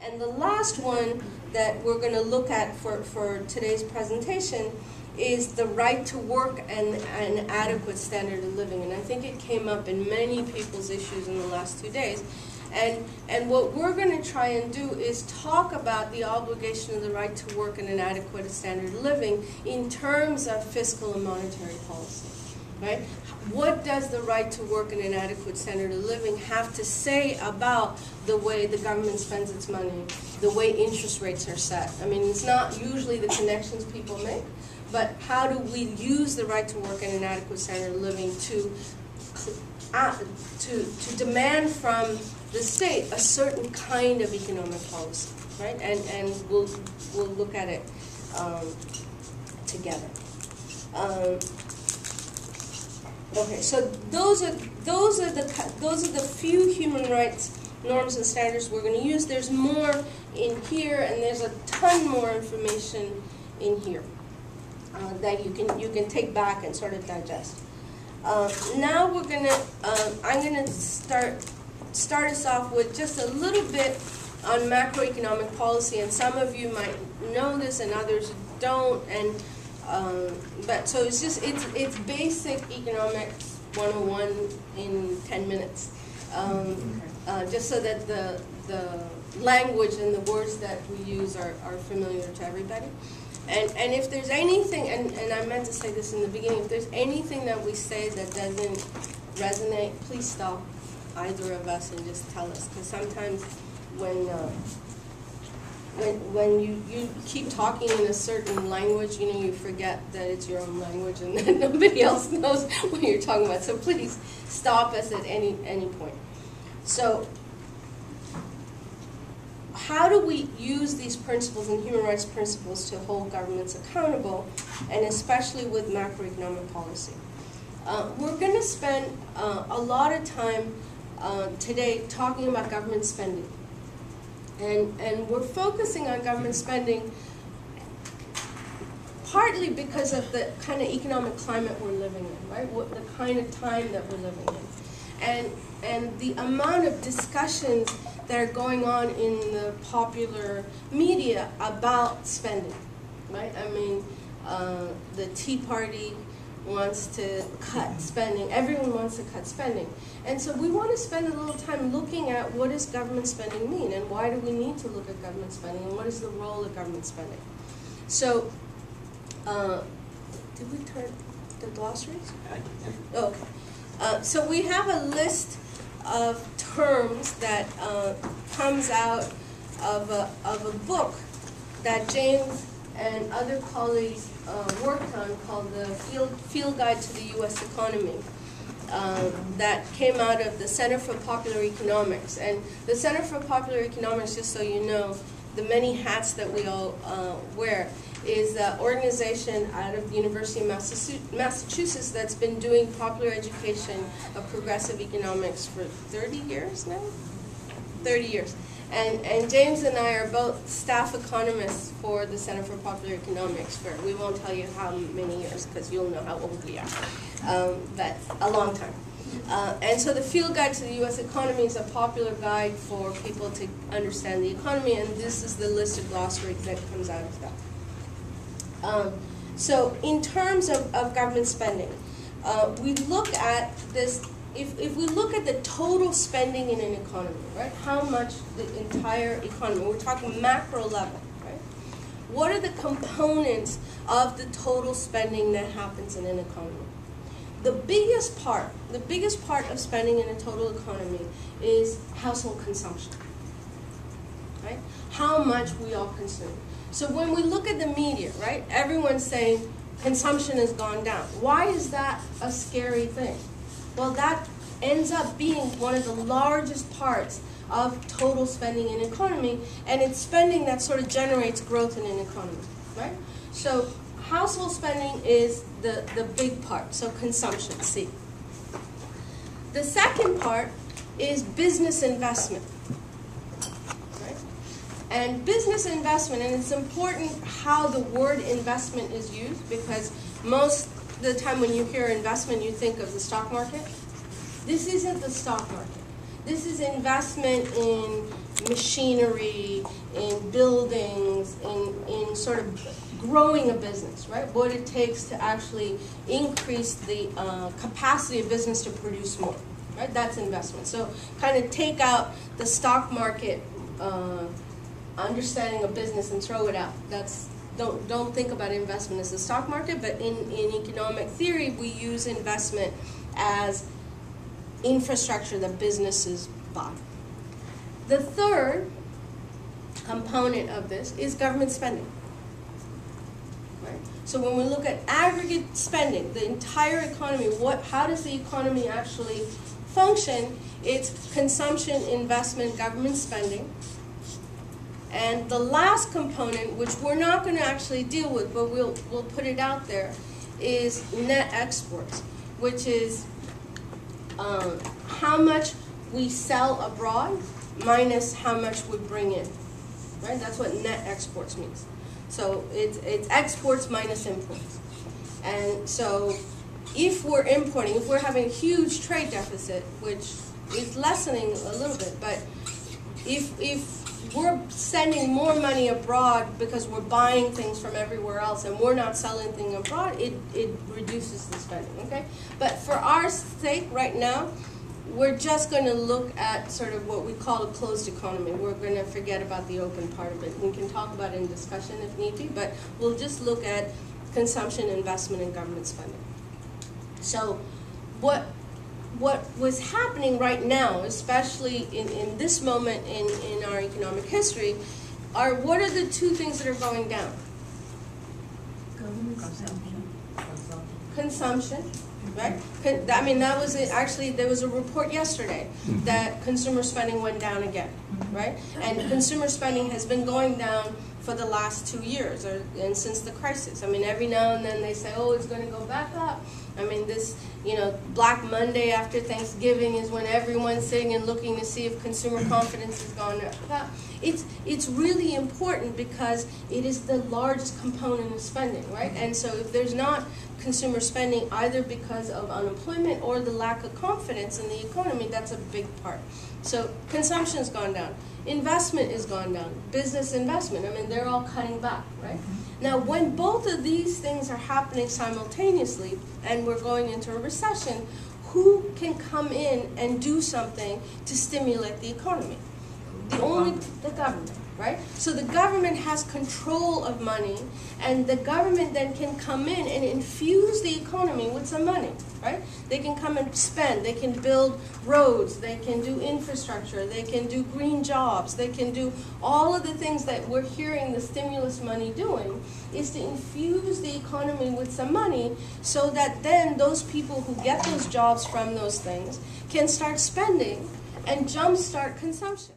And the last one that we're going to look at for today's presentation is the right to work and an adequate standard of living. And I think it came up in many people's issues in the last 2 days. And what we're going to try and do is talk about the obligation of the right to work and an adequate standard of living in terms of fiscal and monetary policy, right? What does the right to work and an adequate standard of living have to say about the way the government spends its money, the way interest rates are set? I mean, it's not usually the connections people make, but how do we use the right to work and an adequate standard of living to demand from the state a certain kind of economic policy, right? And we'll look at it together. Okay, so those are the few human rights norms and standards we're going to use. There's more in here, and there's a ton more information in here that you can take back and sort of digest. Now we're gonna I'm gonna start us off with just a little bit on macroeconomic policy, and some of you might know this and others don't, and but so it's basic economics 101 in 10 minutes, just so that the language and the words that we use are familiar to everybody. And if there's anything, and I meant to say this in the beginning, if there's anything that we say that doesn't resonate, please stop either of us and just tell us. Because sometimes when you keep talking in a certain language, you forget that it's your own language and that nobody else knows what you're talking about. So please stop us at any point. So how do we use these principles and human rights principles to hold governments accountable, and especially with macroeconomic policy? We're going to spend a lot of time today talking about government spending. And we're focusing on government spending partly because of the kind of economic climate we're living in, right? The kind of time that we're living in. And the amount of discussions that are going on in the popular media about spending, right? I mean, the Tea Party wants to cut spending. Everyone wants to cut spending. And so we want to spend a little time looking at what does government spending mean, and why do we need to look at government spending, and what is the role of government spending. So, did we turn the glossaries? Oh, okay. So we have a list of terms that comes out of a book that James and other colleagues worked on called the Field Guide to the U.S. Economy, that came out of the Center for Popular Economics. And the Center for Popular Economics, just so you know, the many hats that we all wear, is an organization out of the University of Massachusetts that's been doing popular education of progressive economics for 30 years now? 30 years. And James and I are both staff economists for the Center for Popular Economics for, we won't tell you how many years because you'll know how old we are, but a long time. And so the Field Guide to the U.S. Economy is a popular guide for people to understand the economy, and this is the list of glossary that comes out of that. So in terms of government spending, we look at this. If we look at the total spending in an economy, right, how much the entire economy, we're talking macro level, right? What are the components of the total spending that happens in an economy? The biggest part of spending in a total economy is household consumption, right? How much we all consume. So when we look at the media, right, everyone's saying consumption has gone down. Why is that a scary thing? Well, that ends up being one of the largest parts of total spending in an economy, and it's spending that sort of generates growth in an economy, right? So household spending is the big part, so consumption, C. The second part is business investment, right? And business investment, and it's important how the word investment is used, because most of the time when you hear investment, you think of the stock market. This isn't the stock market. This is investment in machinery, in buildings, in sort of growing a business, right? What it takes to actually increase the capacity of business to produce more, right? That's investment. So kind of take out the stock market understanding of business and throw it out. Don't think about investment as the stock market, but in economic theory, we use investment as infrastructure that businesses buy. The third component of this is government spending. Right? So when we look at aggregate spending, the entire economy, how does the economy actually function? It's consumption, investment, government spending. And the last component, which we're not going to actually deal with, but we'll put it out there, is net exports, which is how much we sell abroad minus how much we bring in. Right? That's what net exports means. So it's exports minus imports. And so if we're importing, if we're having a huge trade deficit, which is lessening a little bit, but if we're sending more money abroad because we're buying things from everywhere else and we're not selling things abroad, it reduces the spending, okay? But for our sake right now, we're just going to look at sort of what we call a closed economy. We're going to forget about the open part of it. We can talk about it in discussion if need be, but we'll just look at consumption, investment, and government spending. So what was happening right now, especially in this moment in our economic history, what are the two things that are going down? Consumption, right? I mean, that was it. Actually, there was a report yesterday that consumer spending went down again, right? And consumer spending has been going down for the last 2 years, and since the crisis. I mean, every now and then they say, oh, it's going to go back up. I mean, this, Black Monday after Thanksgiving is when everyone's sitting and looking to see if consumer confidence has gone up. It's really important because it is the largest component of spending, right? And so if there's not consumer spending either because of unemployment or the lack of confidence in the economy, that's a big part. So consumption's gone down. Investment has gone down. Business investment, I mean, they're all cutting back, right? Now, when both of these things are happening simultaneously and we're going into a recession, who can come in and do something to stimulate the economy? The government, right? So the government has control of money, and the government then can come in and infuse the economy with some money, right? They can come and spend, they can build roads, they can do infrastructure, they can do green jobs, they can do all of the things that we're hearing the stimulus money doing, is to infuse the economy with some money so that then those people who get those jobs from those things can start spending and jumpstart consumption.